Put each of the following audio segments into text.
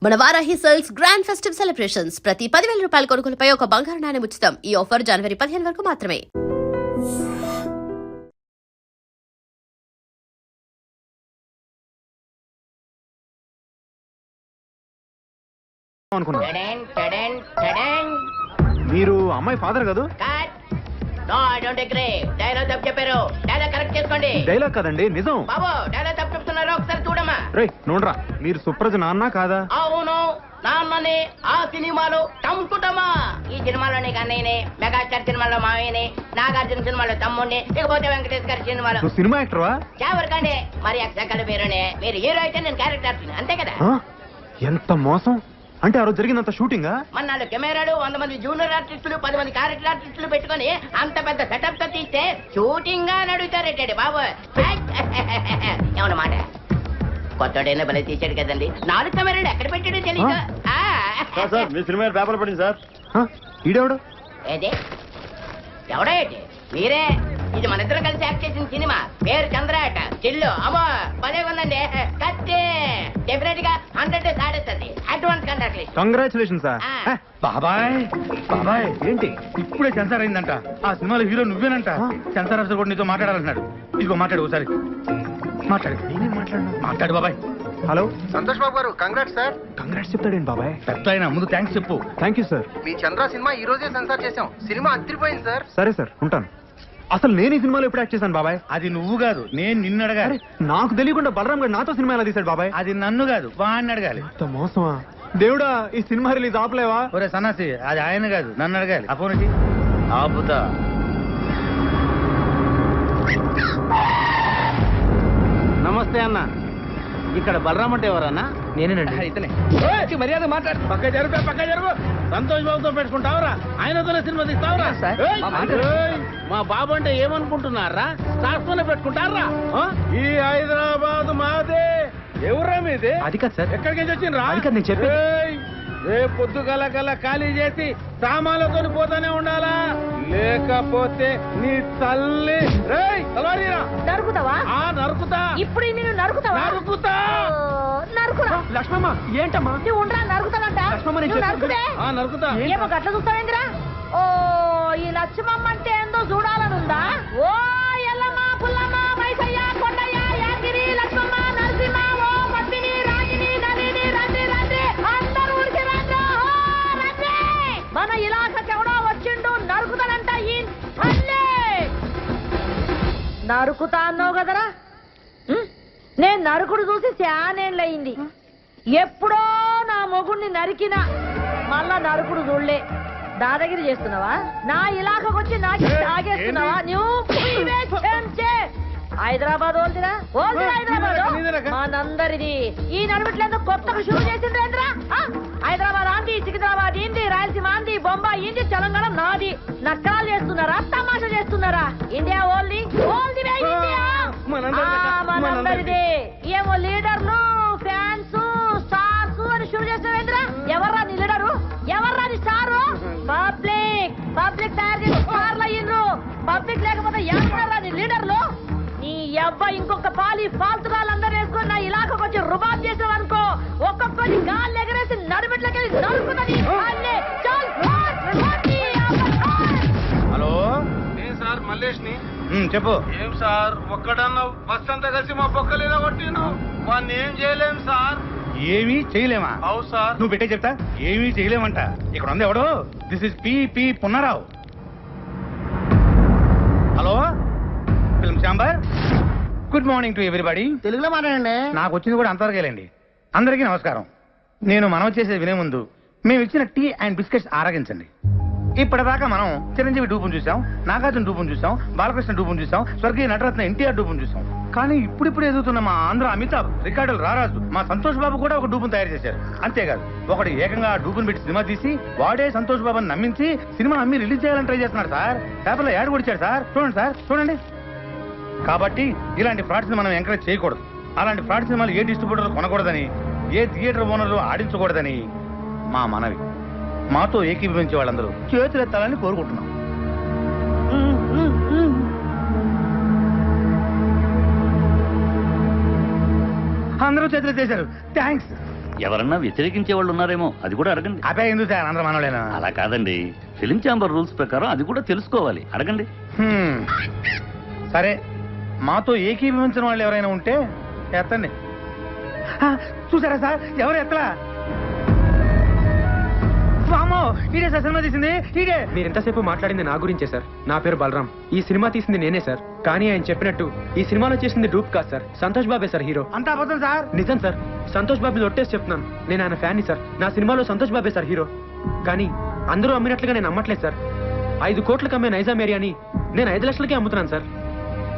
మన Varahi sales grand festive celebrations ప్రతి 10,000 రూపాయల కొనుగోలుపై ఒక బంగారు నాణెం ఉచితం. ఈ ఆఫర్ జనవరి 15 వరకు మాత్రమే. మీరు అమ్మాయి ఫాదర్ కాదు? No I don't agree. Dialogue తప్పు చెప్పారు. డైలాగ్ కరెక్ట్ చేసుకోండి. డైలాగ్ కదండి, నిజం. బాబు డైలాగ్ తప్పు చెప్తున్నారు, ఒకసారి చూడమ్మా. రేయ్ నోడ్రా, మీరు సుప్రజ నాన్న కాదా? అవును, నాన్నని. ఆ సినిమాలో టంకుటమా. ఈ సినిమాలోని కన్నయ్యని, మెగాస్టార్ సినిమాలో మావయ్యని, నాగార్జున సినిమాలో తమ్ముడిని, ఇకపోతే వెంకటేష్ గారి సినిమాలో నువ్వు సినిమా యాక్టర్వా? చావరకండి. మరి అక్షకల పేరునే. మీరు హీరో అయితే నేను క్యారెక్టర్ అంతే కదా. ఎంత మోసం! అంటే ఆ రోజు జరిగినంత షూటింగా? మన 4 కెమెరాలు, 100 మంది జూనియర్ ఆర్టిస్టులు, 10 మంది క్యారెక్టర్ ఆర్టిస్టులు పెట్టుకుని అంత పెద్ద సెటప్ తో తీస్తే షూటింగ్ గా నడుగుతారేటండి బాబు. ఏమన్నమాట కొత్తడైనా భలే తీసాడు కదండి. 4 కెమెరాలు ఎక్కడ పెట్టాడో తెలియదు. మీ సినిమా పేపర్ పడింది సార్. ఈడెవడు? ఏదే ఎవడో ఏంటి? మీరే. ఇది మన ఇద్దరు కలిసి యాక్ట్ చేసిన సినిమా. పేరు చంద్రాట. చిల్లు అమ్మో భలే ఉందండి. కత్తి డెఫినెట్ గా 100 సాడేస్తుంది. Advance congratulation. Congratulation sir. బాబాయ్ బాబాయ్ ఏంటి ఇప్పుడే సెన్సార్ అయిందంట. ఆ సినిమాలో హీరో నువ్వేనంట. సెన్సార్ ఆఫీసర్ కూడా నీతో మాట్లాడాలంటున్నాడు. ఇదిగో మాట్లాడు ఒకసారి. మాట్లాడు బాబాయ్. హలో సంతోష్ బాబు గారు, కంగ్రాట్స్ సార్. కంగ్రాట్స్ చెప్తాడేంటి బాబాయ్? పెద్ద అయినా ముందు థ్యాంక్స్ చెప్పు. Thank you sir. Me Chandra cinema ఈ రోజే సెన్సార్ చేసాం. సినిమా అదిరిపోయింది సార్. సరే సార్, ఉంటాను. అసలు నేను ఈ సినిమాలో ఎప్పుడు యాక్ట్ చేశాను బాబాయ్? అది నువ్వు కాదు, నేను నిన్ను అడగాలి. నాకు తెలియకుండా బలరాం గారు నాతో సినిమా ఎలా తీశాడు బాబాయ్? అది నన్ను కాదు, వాడిని అడగాలి. ఎంత మోసమా దేవుడా! ఈ సినిమా రిలీజ్ ఆపలేవా? ఒరే సన్నాసి, అది ఆయన కాదు, నన్ను అడగాలి. ఆ ఫోన్ ఆపుతా. నమస్తే అన్న. ఇక్కడ బలరామ్ అంటే ఎవరన్నా? నేనేనండి. ఇతనే. మర్యాద మాట్లాడు. పక్క జరుగు. సంతోష్ బాబుతో పెట్టుకుంటావరా? ఆయనతోనే సినిమా తీస్తావరా? మా బాబు అంటే ఏమనుకుంటున్నారా? శాస్త్రంలో పెట్టుకుంటారా? ఈ హైదరాబాద్ మాదే. ఎవరా మీది? అది కాదు సార్. ఎక్కడికి వచ్చిండ్రా? అది కాదు నేను చెప్పేది. రేపు పొద్దుగల ఖాళీ చేసి సామాన్లతో పోతానే ఉండాలా, లేకపోతే నీ తల్లి తలవాడిరా. నరుకుతావా? నరుకుతా. ఇప్పుడు నేను నరుకుతావా? నరుకుతా. నరుకురా. లక్ష్మమ్మ ఏంటమ్మా? నువ్వు ఉండరా, నరుకుతానంట. లక్ష్మమ్మ నేను నరుకుదే. నరుకుతా. ఏమో గట్ల చూస్తావేంద్రా? ఓ ఈ లక్ష్మమ్మ అంటే ఏందో చూడాలనుందా? ఓ ఎల్లమ్మ, పుల్లమ్మ, మైసయ్య, కొండయ్య, యాగిరి, లక్ష్మమ్మ, నరసింహ, ఓ పద్మిని, రాగిని, నలిని, రండి అందరూ ఊరికి రండి. మన ఇలాకకి ఎవడో వచ్చిండు, నరుకుతానంట ఈ తల్లి. నరుకుతా అన్నావు కదరా? నేను నరుకుడు చూసి శానేళ్ళయింది. ఎప్పుడో నా మొగుడిని నరికినా మళ్ళా నరుకుడు చూడలే. దాదాగిరి చేస్తున్నావా? నా ఇలాకకొచ్చి నాకు తాగేస్తున్నావా? హైదరాబాద్ ఓల్దిరా హైదరాబాద్ మనందరిది. ఈ నడుమిట్లేదో కొత్తగా షురూ చేసిండ్రేంద్రా? హైదరాబాద్ ఆంది, సికింద్రాబాద్ ఇంది, రాయలసీమ ఆంది, బొంబాయి ఇంది, తెలంగాణ నాది. నక్కరాలు చేస్తున్నారా, తమాషా చేస్తున్నారా? ఇండియా ఓల్ది ఇండియా మనందరిది. ఏమో లీడర్లు, ఫ్యాన్స్, స్టార్స్ అని షురూ చేస్తారేంద్రా? ఎవర్రా నీ లీడరు? ఎవర్రా నీ స్టారు? పబ్లిక్ తయారు చేసి స్టార్లు అయ్యిండ్రు. పబ్లిక్ లేకపోతే ఎవరా నీ లీడర్లు? నీ అబ్బాయి ఇంకొక పాలి ఫాల్తుగాళ్ళందరూ వేసుకొని నా ఇలాకకు వచ్చి రుబాబ్ చేసావు అనుకో, ఒక్కొక్కరి గాలి ఎగరేసి నడుమిట్లకెళ్ళి నడుపుతుంది. హలో సార్ మల్లేష్ ని. చెప్పు. ఏం సార్ ఒక్కడన్నా బస్ అంతా కలిసి మా బొక్కలేదా కొట్టిను? వాడిని ఏం చేయలేం సార్. ఏమీ చేయలేమా? అవు సార్. నువ్వు పెట్టే చెప్తా. ఏమీ చేయలేమంట. ఇక్కడ ఉంది ఎవడు? This is P Punnarao. Hello film chamber. Good morning to everybody. తెలుగులో మాట్లాడండి. నాకు వచ్చింది కూడా అంతవరకేలేండి. అందరికీ నమస్కారం. నేను మనవి చేసేది వినే ముందు మేము ఇచ్చిన టీ అండ్ బిస్కెట్స్ ఆరగించండి. ఇప్పటిదాకా మనం చిరంజీవి డూపును చూసాం, నాగార్జున డూపును చూసాం, బాలకృష్ణ డూపును చూసాం, స్వర్గీయ నటరత్న ఎన్టీఆర్ డూపును చూసాం. కానీ ఇప్పుడు ఎదుగుతున్న మా ఆంధ్ర అమితాబ్, రికార్డులు రారాజు, మా సంతోష్ బాబు కూడా ఒక డూపును తయారు చేశారు. అంతేకాదు ఒకటి ఏకంగా డూపును పెట్టి సినిమా తీసి వాడే సంతోష్ బాబుని నమ్మించి సినిమా అమ్మి రిలీజ్ చేయాలని ట్రై చేస్తున్నాడు సార్. పేపర్లో యాడ్ కూడా ఇచ్చాడు సార్. చూడండి సార్, చూడండి. కాబట్టి ఇలాంటి ఫ్రాడ్స్ మనం ఎంకరేజ్ చేయకూడదు. అలాంటి ఫ్రాడ్ సినిమాలు ఏ డిస్ట్రిబ్యూటర్లు కొనకూడదని, ఏ థియేటర్ ఓనర్లు ఆడించకూడదని మా మనవి. మాతో ఏకీభవించే వాళ్ళందరూ చేతులెత్తాలని కోరుకుంటున్నాం. అందరూ చేతులు చేశారు. థ్యాంక్స్. ఎవరన్నా వ్యతిరేకించే వాళ్ళు ఉన్నారేమో అది కూడా అడగండి. అదే ఎందుకు సార్ అందరూ మనలేనా? అలా కాదండి, ఫిలిం ఛాంబర్ రూల్స్ ప్రకారం అది కూడా తెలుసుకోవాలి, అడగండి. సరే, మాతో ఏకీభవించిన వాళ్ళు ఎవరైనా ఉంటే ఎత్తండి. చూసారా సార్, ఎవరు ఎత్తలా? వామ్మో, ఈడే సార్ సినిమా తీసింది, ఈడే. మీరు ఎంతసేపు మాట్లాడింది నా గురించే సార్. నా పేరు బలరాం. ఈ సినిమా తీసింది నేనే సార్. కానీ ఆయన చెప్పినట్టు ఈ సినిమాలో చేసింది డూప్ కాదు సార్, సంతోష్ బాబే సార్ హీరో. అంతా అబద్ధం సార్. నిజం సార్, సంతోష్ బాబు ఒట్టేసి చెప్తున్నాను. నేను ఆయన ఫ్యాన్ని సార్. నా సినిమాలో సంతోష్ బాబే సార్ హీరో. కానీ అందరూ అమ్మినట్లుగా నేను అమ్మట్లేదు సార్. 5 కోట్లకు అమ్మే నైజాం ఏరియాని నేను 5 లక్షలకే అమ్ముతున్నాను సార్.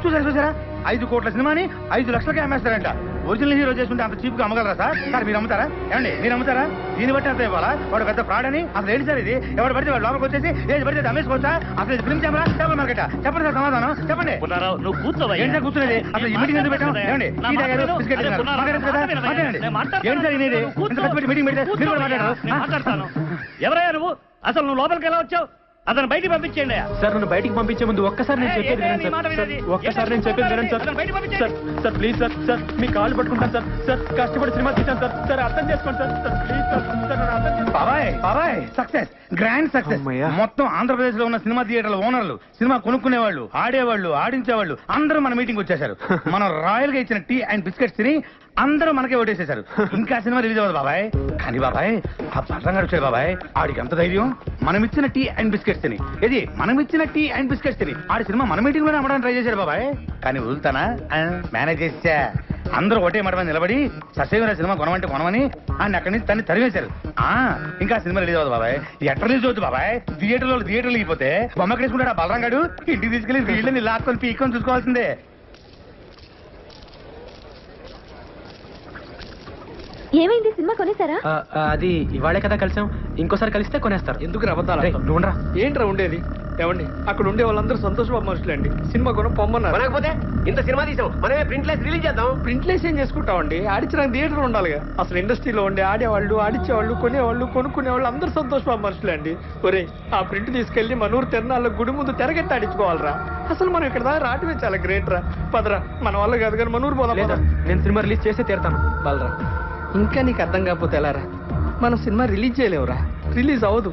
చూసారా 5 కోట్ల సినిమాని 5 లక్షలకే అమ్మేస్తారంట. ఒరిజినల్ హీరో చేసుకుంటే అంత చీప్ గా అమ్మగలరా సార్? సార్ మీరు అమ్ముతారా? ఏమండి మీరు అమ్ముతారా? దీన్ని బట్టి అంత ఇవ్వాలా? వాడు పెద్ద ఫ్రాడ్ అని అసలు ఏంటి సార్ ఇది? ఎవరు పడితే వాడు లోపలికి వచ్చేసి ఏది పడితే అమ్మేసుకోవచ్చా? అసలు ఇది ఫిల్మ్ కెమెరా చెప్పండి మార్కెట్ చెప్పండి సార్, సమాధానం చెప్పండి. పుల్లారావు, నువ్వు కూర్చోవయ్యా. ఏంటి సార్ కూర్చునేది? అసలు ఈ మీటింగ్ ఎందుకు పెట్టాం? ఏమండి టీ తాగారు, బిస్కెట్ తిన్నారు. మాట్లాడచ్చు కదా, మాట్లాడండి. ఏంటి సార్ ఇది? ఇంత కష్టపడి మీటింగ్ పెడితే మీరు కూడా మాట్లాడారు. మాట్లాడతాను. ఎవరయ్యా నువ్వు? అసలు నువ్వు లోపలికి ఎలా వచ్చావు? అతను బయటికి పంపించేయండి. సార్ నన్ను బయటికి పంపించే ముందు ఒక్కసారి నేను చెప్పేది వినండి సార్. ఒక్కసారి నేను చెప్పేది వినండి sir. Sir sir please sir, sir మీ కాళ్ళు పట్టుకుంటాను సార్. సార్ కష్టపడి సినిమా తీశాను సార్. సార్ అర్థం చేసుకోండి sir. Sir please sir, sir నన్ను అర్థం చేసుకోండి. బాబాయ్ సక్సెస్, గ్రాండ్ సక్సెస్. అమ్మయ్య. మొత్తం ఆంధ్రప్రదేశ్ లో ఉన్న సినిమా థియేటర్ల ఓనర్లు, సినిమా కొనుక్కునేవాళ్ళు, ఆడేవాళ్ళు, ఆడించేవాళ్ళు అందరూ మన మీటింగ్ వచ్చేసారు. మనం రాయల్ గా ఇచ్చిన టీ అండ్ బిస్కెట్స్ తిని అందరూ మనకే ఓటేసేశారు. ఇంకా సినిమా రిలీజ్ అవ్వదు బాబాయ్. కానీ బాబాయ్, ఆ పట్టంగా వచ్చాడు బాబాయ్. ఆడికి ఎంత ధైర్యం? మనం ఇచ్చిన టీ అండ్ బిస్కెట్స్ తిని, ఇది మనం ఇచ్చిన టీ అండ్ బిస్కెట్స్ తిని ఆడి సినిమా మన మీటింగ్ లోనే అమ్మడానికి ట్రై చేశాడు బాబాయ్. కానీ వదులుతానా? మేనేజ్ చేసా. అందరూ ఒకటే మాట మీద నిలబడి ససేమిరా సినిమా కొనమంటే కొనమని ఆయన అక్కడి నుంచి తన్ని తరివేశారు. ఇంకా సినిమా రిలీజ్ అవ్వదు బాబాయ్. ఎట్లా రిలీజ్ అవుతుంది బాబాయ్? థియేటర్లో అయిపోతే బొమ్మకేసుకుంటాడు ఆ బలరాం గాడు. ఇంటికి తీసుకెళ్లి వీళ్ళని లాక్కొని పీక్కొని చూసుకోవాల్సిందే. ఏమైంది, సినిమా కొనేసారా? అది ఇవాళే కదా కలిసాం, ఇంకోసారి కలిస్తే కొనేస్తారు. ఎందుకు రవ్వతారా? నువ్వురా. ఏంట్రా ఉండేది? ఏమండి, అక్కడ ఉండే వాళ్ళందరూ సంతోష్ బాబు మనుషులండి. సినిమా కొన పొమ్మన్నారు. మనకపోతే ఇంత సినిమా తీసాం, మనమే ప్రింట్లెస్ రిలీజ్ చేద్దాం. ప్రింట్లేసి ఏం చేసుకుంటామండి? ఆడించడానికి థియేటర్ ఉండాలిగా. అసలు ఇండస్ట్రీలో ఉండే ఆడేవాళ్ళు, ఆడించేవాళ్ళు, కొనేవాళ్ళు, కొనుక్కునేవాళ్ళు అందరూ సంతోష్ బాబు మనుషులే అండి. ఒరే, ఆ ప్రింట్ తీసుకెళ్లి మన ఊరు తిరణాల్లో గుడి ముందు తెరగెత్తి ఆడించుకోవాలరా. అసలు మనం ఇక్కడ దాకా రావటమే చాలా గ్రేట్ రా. పదరా, మన వల్ల కాదు కానీ మన ఊరు పోదాం. లేదా నేను సినిమా రిలీజ్ చేసే తీరుతాను. బలరా, ఇంకా నీకు అర్థం కాకపోతే ఎలారా? మనం సినిమా రిలీజ్ చేయలేవురా, రిలీజ్ అవ్వదు.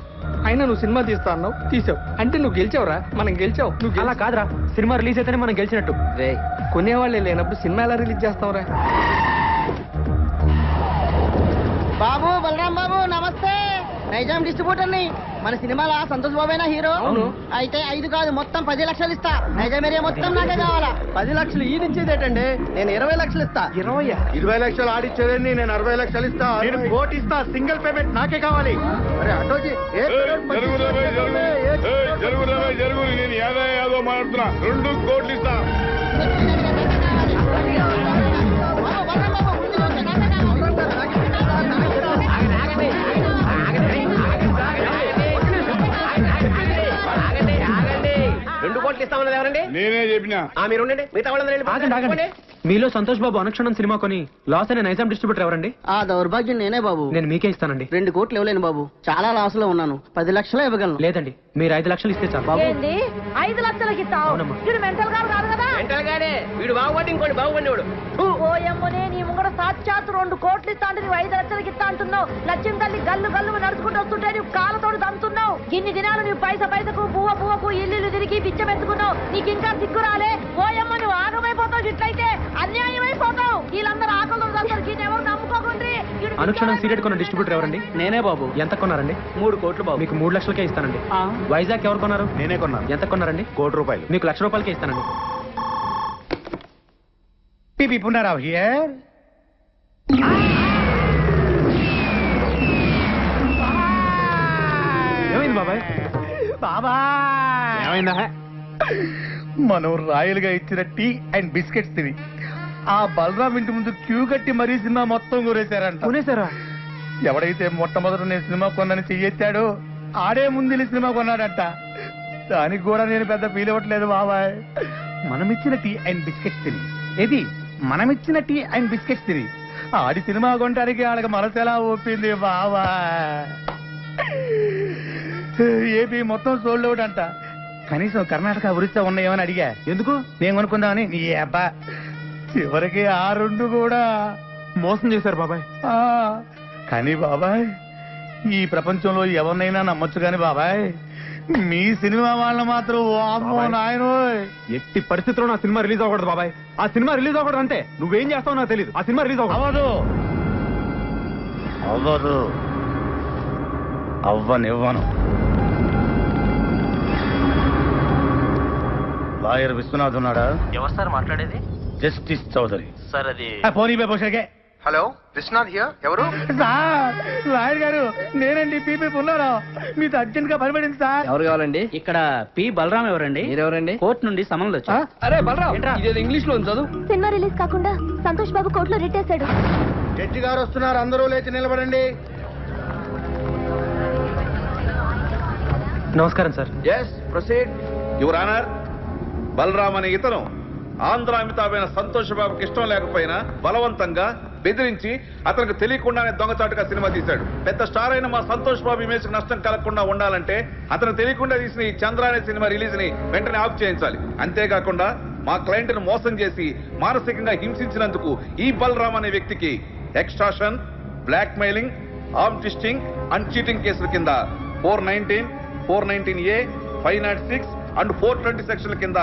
అయినా నువ్వు సినిమా తీస్తా అన్నావు, తీసావు అంటే నువ్వు గెలిచావురా. మనం గెలిచావు. నువ్వు అలా కాదురా, సినిమా రిలీజ్ అయితేనే మనం గెలిచినట్టు. రే, కొనేవాళ్ళే లేనప్పుడు సినిమా ఎలా రిలీజ్ చేస్తావురా? బాబు, బలరాం బాబు నమస్తే. నైజాం డిస్ట్రిబ్యూటర్ ని. మన సినిమాలో సంతోష్ బాబేనా హీరో? అవును. అయితే 5 కాదు, మొత్తం 10 లక్షలు ఇస్తా. నైజాం ఏరియా మొత్తం నాకే కావాలా. 10 లక్షలు ఈ నుంచేదేటండి? నేను 20 లక్షలు ఇస్తా. 20 లక్షలు ఆడిచ్చేదండి, నేను 40 లక్షలు ఇస్తా. నేను కోటి ఇస్తా. సింగిల్ పేమెంట్ నాకే కావాలి. అరే అటోజీ, జరుగు నేను యాదో మాట్లాడుతున్నా. 2 కోట్లు ఇస్తా. బాబు, బలరాం బాబు, ముందు వచ్చే నాకే కావాలి. 2 కోట్లు ఇస్తామన్నది ఎవరండి? నేనే చెప్పినా. మీరు ఉండండి, మిగతా వాళ్ళందరూ ఆగండి, ఆగండి. మీలో సంతోష్ బాబు అనుక్షణం సినిమా కొని లాస్ అయిన నైజాం డిస్ట్రిబ్యూటర్ ఎవరండి? ఆ దౌర్భాగ్యం నేనే బాబు. నేను మీకే ఇస్తానండి. 2 కోట్లు ఇవ్వలేను బాబు, చాలా లాస్ లో ఉన్నాను. 10 లక్షలు ఇవ్వగలను. లేదండి, మీరు 5 లక్షలు ఇస్తే చాలు. బాబు ఏంటి 5 లక్షలకి ఇస్తావు? అవునమ్మా. వీడు మెంటల్ గారు కాదు కదా? మెంటల్ గానే వీడు బాగుపడి ఇంకోటి బాగుపడివాడు. ఓ ఎమ్మనే, నీ ముంగడ సాక్షాత్ 2 కోట్లు ఇస్తా అంటే నువ్వు 5 లక్షలకి ఇస్తా అంటున్నావు. లక్ష్యం తల్లి గల్లు గల్లు నడుచుకుంటూ వస్తుంటే నువ్వు కాళ్ళతోడు దంతున్నావు. ఇన్ని దినాలు నువ్వు పైసకు పువ్వకు ఇల్లు తిరిగి పిచ్చెమెత్తుకున్నావు. నీకు ఇంకా సిగ్గు రాలే? ఓయమ్మ, నువ్వు ఆగమైపోతావు. ఇట్లయితే అన్యాయం అయిపోతావు. వీళ్ళందరూ ఆకలి ఎవరు నమ్ముకోకుండ్రి. అనుక్షణం సీరియట్ కొన్న డిస్ట్రిబ్యూటర్ ఎవరండి? నేనే బాబు. ఎంత కొన్నారండి? 3 కోట్లు బాబు. మీకు 3 లక్షలకే ఇస్తానండి. వైజాగ్ ఎవరు కొన్నారు? నేనే కొన్నాను. ఎంత కొన్నారండి? ₹1,00,00,000. మీకు ₹1,00,000కే ఇస్తానండి. పిపి పునరావ్ హియర్. ఏమైంది బాబాయ్? ఏమైందా? మనం రాయల్ గా ఇచ్చిన టీ అండ్ బిస్కెట్స్ తిని ఆ బలరాం ఇంటి ముందు క్యూ కట్టి మరీ సినిమా మొత్తం కూరేశారంట. కొనేసారా? ఎవడైతే మొట్టమొదట నేను సినిమా కొన్నాను చెయ్యెత్తాడో ఆడే ముందు సినిమా కొన్నాడంట. దానికి కూడా నేను పెద్ద ఫీల్ అవ్వట్లేదు బాబాయ్. మనమిచ్చిన టీ అండ్ బిస్కెట్స్ తిని, ఏది మనమిచ్చిన టీ అండ్ బిస్కెట్స్ తిని ఆడి సినిమా కొనడానికి ఆడకి మనసు ఎలా ఒప్పింది బాబా. ఏపీ మొత్తం సోల్డ్ అవుట్ అంట. కనీసం కర్ణాటక ఒరిస్సా ఉన్నాయేమని అడిగా. ఎందుకు? నేను కొనుక్కుందామని. నీ అబ్బా, చివరికి ఆ 2 కూడా మోసం చేశారు బాబాయ్. కానీ బాబాయ్ ఈ ప్రపంచంలో ఎవరినైనా నమ్మొచ్చు కానీ బాబాయ్ మీ సినిమా వాళ్ళని మాత్రం వామ్మో బాబాయ్. నాయనోయ్. ఎట్టి పరిస్థితుల్లో నా సినిమా రిలీజ్ అవ్వకూడదు బాబాయ్. ఆ సినిమా రిలీజ్ అవ్వకూడదు అంటే నువ్వేం చేస్తావో నాకు తెలియదు. ఆ సినిమా రిలీజ్ అవ్వదు. అవ్వదు అవ్వనివ్వను. లాయర్ విశ్వనాథ్ ఉన్నాడా? ఎవరు సార్ మాట్లాడేది? జస్టిస్ చౌదరి. సార్ అది పోనీ పోషకే. Hello Vishwanath here. ఎవరు? సార్ లాయర్ గారు నేనండి పీపీ ఉన్నారా? మీతో అర్జెంట్ గా పనిపడింది సార్. ఎవరు కావాలండి? ఇక్కడ పి బలరాం ఎవరండి? మీరెవరండి? కోర్టు నుండి సమన్లు వచ్చా. అరే బలరాం, ఇదేదో ఇంగ్లీష్ లో ఉంది, చదువు. సినిమా రిలీజ్ కాకుండా సంతోష్ బాబు కోర్టులో రిట్ వేశాడు. జడ్జి గారు వస్తున్నారు, అందరూ లేచి నిలబడండి. నమస్కారం sir. Yes proceed. Your honour, Balaram అనే ఇతను ఆంధ్ర అమితాబైన సంతోష్ బాబుకి ఇష్టం లేకపోయినా బలవంతంగా బెదిరించి అతనికి తెలియకుండానే దొంగచాటుగా సినిమా తీశాడు. పెద్ద స్టార్ అయిన మా సంతోష్ బాబు ఇమేజ్ కి నష్టం కలగకుండా ఉండాలంటే అతను తెలియకుండా తీసిన ఈ చంద్ర అనే సినిమా రిలీజ్ ని వెంటనే ఆఫ్ చేయించాలి. అంతేకాకుండా మా క్లయింట్ ను మోసం చేసి మానసికంగా హింసించినందుకు ఈ బలరాం అనే వ్యక్తికి extortion, blackmailing, arm twisting and cheating కేసుల కింద 419, 419A, 506 అండ్ 420 సెక్షన్ల కింద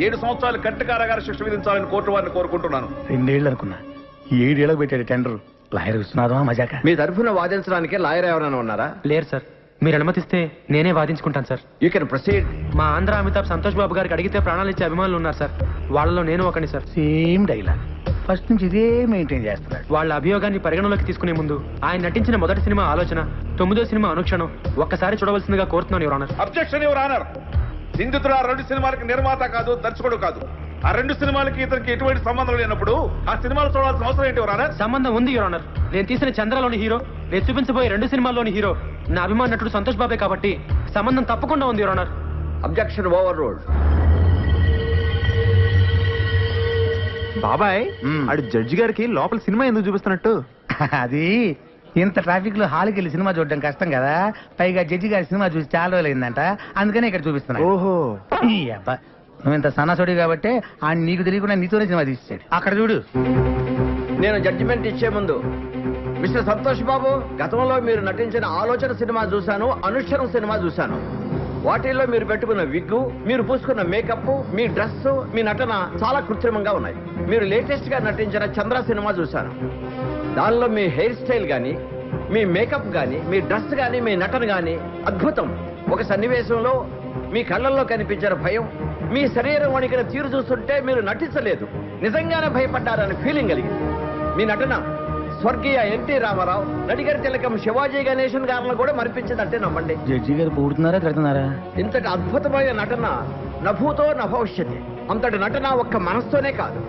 7 సంవత్సరాలు కట్టు కారాగార శిక్ష విధించాలని కోర్టు వారిని కోరుకుంటున్నాను. 2 ఏళ్ళు అనుకున్నా, 7 ఏళ్ళకి పెట్టాడు టెండర్. లాయర్ విశ్వనాథమా మజాక? మీ తరఫున వాదించడానికి లాయర్ ఎవరైనా ఉన్నారా? లేరు సార్. మీరు అనుమతిస్తే నేనే వాదించుకుంటాను సార్. You can proceed. మా ఆంధ్ర అమితాబ్ సంతోష్ బాబు గారికి అడిగితే ప్రాణాలు ఇచ్చే అభిమానులు ఉన్నారు సార్. వాళ్ళలో నేను ఒకని సార్. సేమ్ డైలాగ్ ఫస్ట్ నుంచి ఇదే మెయింటైన్ చేస్తున్నాడు. వాళ్ళ అభియోగాన్ని పరిగణలోకి తీసుకునే ముందు ఆయన నటించిన మొదటి సినిమా ఆలోచన, 9వ సినిమా అనుక్షణం ఒక్కసారి చూడవలసిందిగా కోరుతున్నాను your honour. Objection your honour. నిందితుడు ఆ 2 సినిమాలకి నిర్మాత కాదు, దర్శకుడు కాదు. ఆ 2 సినిమాలకి ఇతనికి ఎటువంటి సంబంధం లేనప్పుడు ఆ సినిమాలు చూడాల్సిన అవసరం ఏంటి యువర్ ఆనర్? సంబంధం ఉంది యువర్ ఆనర్. నేను తీసిన చంద్రలోని హీరో, నేను చూపించబోయే 2 సినిమాల్లోని హీరో నా అభిమాన నటుడు సంతోష్ బాబే కాబట్టి సంబంధం తప్పకుండా ఉంది your honour. Objection over ruled. బాబాయ్, ఆడు జడ్జి గారికి లోపల సినిమా ఎందుకు చూపిస్తున్నట్టు? అది ఇంత ట్రాఫిక్ లో హాల్కి వెళ్ళి సినిమా చూడడం కష్టం కదా, పైగా జడ్జి గారి సినిమా చూసి చాలా రోజులు అయిందంట, అందుకనే ఇక్కడ చూపిస్తున్నా. ఓహో, ఈ అబ్బా నువ్వు ఇంత సన్నాసుడి కాబట్టి ఆయన నీకు తెలియకుండా నీతోనే సినిమా తీసాడు. అక్కడ చూడు. నేను జడ్జిమెంట్ ఇచ్చే ముందు మిస్టర్ సంతోష్ బాబు, గతంలో మీరు నటించిన ఆలోచన సినిమా చూశాను, అనుక్షరం సినిమా చూశాను. వాటిల్లో మీరు పెట్టుకున్న విగ్గు, మీరు పూసుకున్న మేకప్, మీ డ్రెస్, మీ నటన చాలా కృత్రిమంగా ఉన్నాయి. మీరు లేటెస్ట్ గా నటించిన చంద్ర సినిమా చూశాను. దానిలో మీ హెయిర్ స్టైల్ గాని, మీ మేకప్ గాని, మీ డ్రెస్ గాని, మీ నటన గాని అద్భుతం. ఒక సన్నివేశంలో మీ కళ్ళల్లో కనిపించిన భయం, మీ శరీరం వణికిన తీరు చూస్తుంటే మీరు నటించలేదు, నిజంగానే భయపడ్డారని ఫీలింగ్ కలిగింది. మీ నటన స్వర్గీయ ఎన్టీ రామారావు, నడిగర్ తిలకం శివాజీ గణేశన్ గారిని కూడా మరిపించిందంటే నమ్మండి. జడ్జి గారు పూడుతున్నారా తిడుతున్నారా? ఇంతటి అద్భుతమైన నటన నభూతో నభవిష్యతి. అంతటి నటన ఒక్క మనస్తోనే కాదు,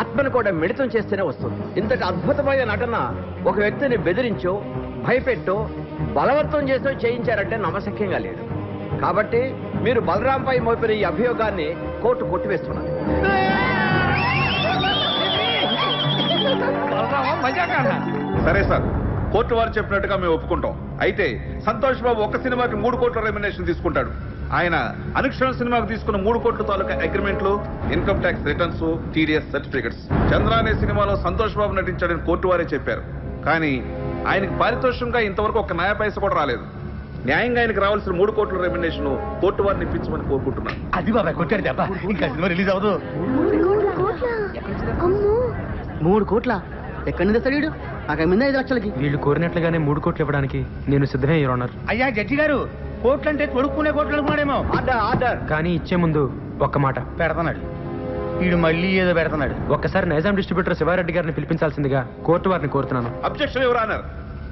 ఆత్మను కూడా మిళితం చేస్తేనే వస్తుంది. ఇంతటి అద్భుతమైన నటన ఒక వ్యక్తిని బెదిరించో, భయపెట్టో, బలవంతం చేసో చేయించారంటే నమ్మశక్యంగా లేదు. కాబట్టి మీరు బలరాంపై మోపిన ఈ అభియోగాన్ని కోర్టు కొట్టివేస్తున్నది. సరే సార్, కోర్టు వారు చెప్పినట్టుగా మేము ఒప్పుకుంటాం. అయితే సంతోష్ బాబు ఒక సినిమాకి 3 కోట్ల రెమ్యునరేషన్ తీసుకుంటాడు. ఆయన అనుక్షణ సినిమాకు తీసుకున్న 3 కోట్ల తాలూకా అగ్రిమెంట్లు, income tax returns, TDS certificates. Chandra అనే సినిమాలో సంతోష్ బాబు నటించాడని కోర్టు వారే చెప్పారు. కానీ ఆయనకి పారితోషికంగా ఇంతవరకు ఒక నయా పైస కూడా రాలేదు. న్యాయంగా ఆయనకు రావాల్సిన 3 కోట్ల రెమ్యునరేషన్ కోర్టు వారిని ఇప్పించమని కోరుకుంటున్నాను. అది బాబాయ్ కొట్టాడు దెబ్బ, ఇంకా సినిమా రిలీజ్ అవ్వదు. 3 కోట్ల ఎక్కడి నుంచి తెస్తాడు? నాకు ముందే 5 లక్షలకి. వీళ్ళు కోరినట్లుగానే 3 కోట్లు ఇవ్వడానికి నేను సిద్ధమే యువర్ ఆనర్. అయ్యా జడ్జి గారు, కోట్లు అంటే తొడుక్కునే కోట్లు అనుకున్నాడేమో. Order order. కానీ ఇచ్చే ముందు ఒక్క మాట పెడతాడు వీడు, మళ్ళీ ఏదో పెడతాడు. ఒక్కసారి నైజాం డిస్ట్రిబ్యూటర్ శివారెడ్డి గారిని పిలిపించాల్సిందిగా కోర్టు వారిని కోరుతున్నాను. Objection your honour.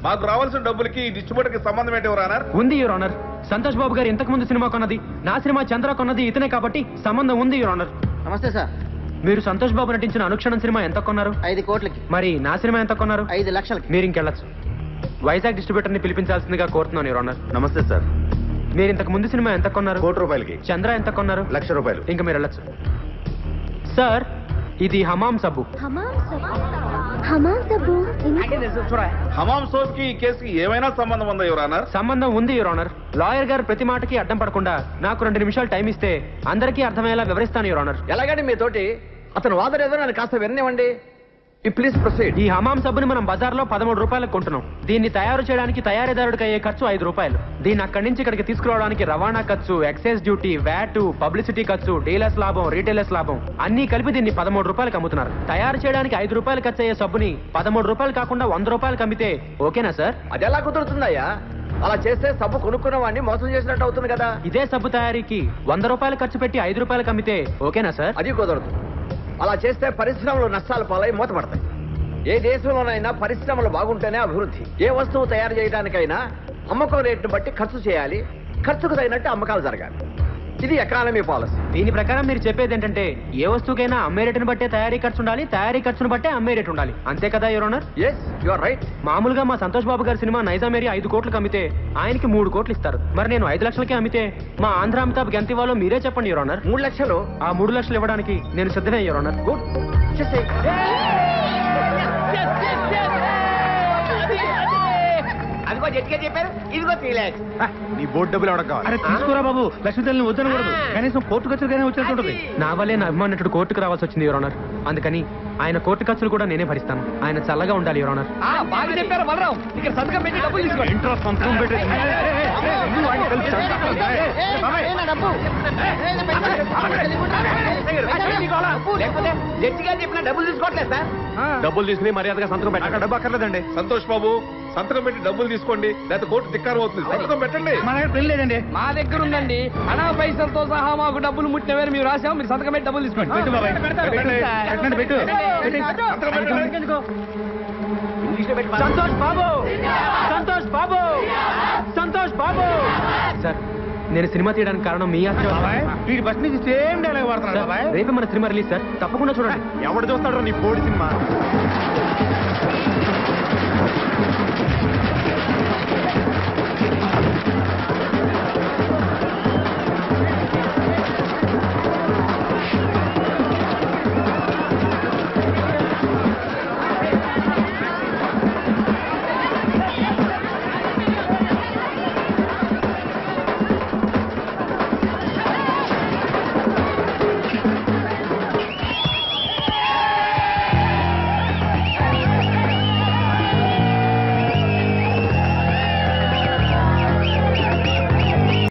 మాకు రావాల్సిన డబ్బులకి ఈ డిస్ట్రిబ్యూటర్ కి సంబంధం ఏంటి యువర్ ఆనర్? ఉంది యువర్ ఆనర్. సంతోష్ బాబు గారు ఇంతకు ముందు సినిమా కొన్నది, నా సినిమా చంద్ర కొన్నది ఇతనే కాబట్టి సంబంధం ఉంది యువర్ ఆనర్. నమస్తే సార్. మీరు సంతోష్ బాబు నటించిన అనుక్షణం సినిమా ఎంత కొన్నారు? 5 కోట్లకి. మరి నా సినిమా ఎంత కొన్నారు? 5 లక్షలకి. మీరు ఇంకెళ్ళచ్చు. వైజాగ్ డిస్ట్రిబ్యూటర్ ని పిలిపించాల్సిందిగా కోరుతున్నాను యువర్ ఆనర్. నమస్తే సార్. మీరు ఇంతకు ముందు సినిమా ఎంత కొన్నారు? 1 కోటి రూపాయలకి. చంద్ర ఎంత కొన్నారు? 1 లక్ష రూపాయలు. ఇంకా మీరు వెళ్ళచ్చు. సార్, ఇది హమాం సబ్బు. హమాం సబ్బు హమాం సోప్ కి ఈ కేసుకి ఏమైనా సంబంధం ఉందా యువర్ ఆనర్? సంబంధం ఉంది యువర్ ఆనర్. లాయర్ గారు ప్రతి మాటకి అడ్డం పడకుండా నాకు 2 నిమిషాలు టైం ఇస్తే అందరికీ అర్థమయ్యేలా వివరిస్తాను యువర్ ఆనర్. ఎలాగండి మీతోటి? అతను వాదన ఏదో నన్ను కాస్త విననివ్వండి. Please proceed. ఈ హమాం సబ్బుని మనం బజార్లో 13 రూపాయలకు కొంటున్నాం. దీన్ని తయారు చేయడానికి తయారీదారుడికి అయ్యే ఖర్చు 5 రూపాయలు. దీన్ని అక్కడి నుంచి ఇక్కడికి తీసుకురావడానికి రవాణా ఖర్చు, ఎక్సైజ్ డ్యూటీ, వ్యాట్, పబ్లిసిటీ ఖర్చు, డీలర్స్ లాభం, రీటైలర్స్ లాభం అన్ని కలిపి దీన్ని 13 రూపాయలకు అమ్ముతున్నారు. తయారు చేయడానికి 5 రూపాయలు ఖర్చు అయ్యే సబ్బుని 13 రూపాయలు కాకుండా 100 రూపాయలకు అమ్మితే ఓకేనా సార్? అది ఎలా కుదురుతుందయ్యా? అలా చేస్తే సబ్బు కొనుక్కున్న వాడిని మోసం చేసినట్టు అవుతుంది కదా. ఇదే సబ్బు తయారీకి 100 రూపాయలు ఖర్చు పెట్టి 5 రూపాయలకు అమ్మితే ఓకేనా సార్? అది కుదరదు. అలా చేస్తే పరిశ్రమలు నష్టాలు పాలై మూతపడతాయి. ఏ దేశంలోనైనా పరిశ్రమలు బాగుంటేనే అభివృద్ధి. ఏ వస్తువు తయారు చేయడానికైనా అమ్మకం రేటును బట్టి ఖర్చు చేయాలి, ఖర్చుకు తగినట్టు అమ్మకాలు జరగాలి. ఇది ఎకానమీ పాలసీ. దీని ప్రకారం మీరు చెప్పేది ఏంటంటే ఏ వస్తువుకైనా అమ్మే రేటును బట్టే తయారీ ఖర్చు ఉండాలి, తయారీ ఖర్చును బట్టే అమ్మే రేటు ఉండాలి. అంతే కదా your honour? Yes, you are right. మామూలుగా మా సంతోష్ బాబు గారి సినిమా నైజాం ఏరియా 5 కోట్లకు అమ్మితే ఆయనకి 3 కోట్లు ఇస్తారు. మరి నేను 5 లక్షలకే అమ్మితే మా ఆంధ్ర అమితాబ్ ఎంత ఇవ్వాలో మీరే చెప్పండి యువర్ ఆనర్. 3 లక్షలు. ఆ 3 లక్షలు ఇవ్వడానికి నేను సిద్ధమే యువర్ ఆనర్. గుడ్. అదిగో జట్గా చెప్పారు, ఇదిగో 3 lakhs. నీ బోర్డు డబ్బులు ఎవడ కావాలి? అరే తీసుకురా బాబు, లక్ష్మీదేవిని వద్దనకూడదు. కనీసం కోర్టు ఖర్చులుగానే వచ్చేస్తుంటది. నా వల్లే నా అభిమానుడు కోర్టుకు రావాల్సి వచ్చింది యువర్ ఆనర్. అందుకని ఆయన కోర్టు ఖర్చులు కూడా నేనే భరిస్తాను. ఆయన చల్లగా ఉండాలి యువర్ ఆనర్. బాగా చెప్పారు బలరాం. ఇక్కడ సంతకం పెట్టి డబ్బులు తీసుకోండి. ఇంట్రెస్ట్ సంతకం పెట్టి లేకపోతే జడ్జి గారు చెప్పిన డబ్బులు తీసుకోవట్లేదు సార్. డబ్బులు తీసుకుని మర్యాదగా సంతకం పెట్టండి. డబ్బు అక్కర్లేదండి. సంతోష్ బాబు సంతకం పెట్టి డబ్బులు తీసుకోండి, లేకపోతే కోర్టు ధిక్కారం అవుతుంది. సంతకం పెట్టండి. మన దగ్గర పెళ్లి లేదండి. మా దగ్గర ఉందండి. అనా పైసలతో సహా మాకు డబ్బులు ముట్టిన వేరు మేము రాసాము. మీరు సంతకం పెట్టి డబ్బులు తీసుకోండి. పెట్టు బాబాయ్. పెట్టండి, పెట్టు. సంతోష్ బాబు, సంతోష్ బాబు, సంతోష్ బాబు. సార్, నేను సినిమా తీయడానికి కారణం మీ బాబాయ్, వీడి బస్ నుంచి సేమ్ డైలాగ్ వాడుతున్నాడు బాబాయ్. రేపు మన సినిమా రిలీజ్ సార్, తప్పకుండా చూడండి. ఎవడు చూస్తాడు నీ బోర్డు సినిమా?